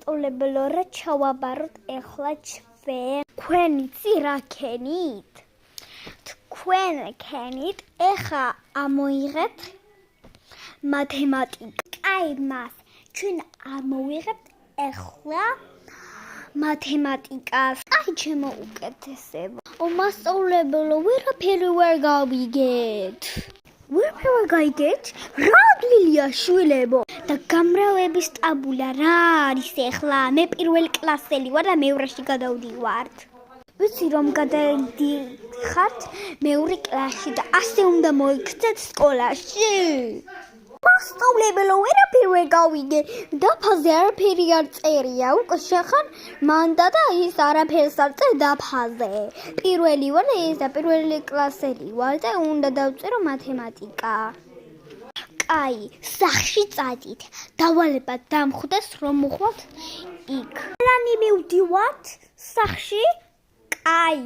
მასწავლებელო რა ჩავაბაროთ ეხლა თქვენი ცი რა ქენით? თქვენ ქენით ეხა ამოიღეთ მათემატიკა. Კაი მას ჩვენ ამოვიღებთ ეხლა მათემატიკას. Აი ჩემო უკეთესებო. მასწავლებელო ვერაფერი ვერ გავიგეთ. ვერაფერი ვერ გაიგეთ? რა ადგილია შვილებო? და გამრავლების ტაბულა რა არის ეხლა? მე პირველი კლასელი ვარ და მეორეში გადავდივართ. ვიცი რომ გადავდიხართ მეორე კლასში და ასე უნდა მოიქცეთ სკოლაში. მასწავლებელო ვერაფერი ვერ გავიგე. დაფაზე არაფერი არ წერია. უკვე შეხარ მანდა და ის არაფერს არ წერ დაფაზე. პირველი ვარ და ეს და პირველი კლასელი ვარ და უნდა დავწერო მათემატიკა. Კაი, სახში წადით. დავალებად დამხვდეს რომ მოხვალთ იქ. ლანი მივდივართ სახში? Კაი.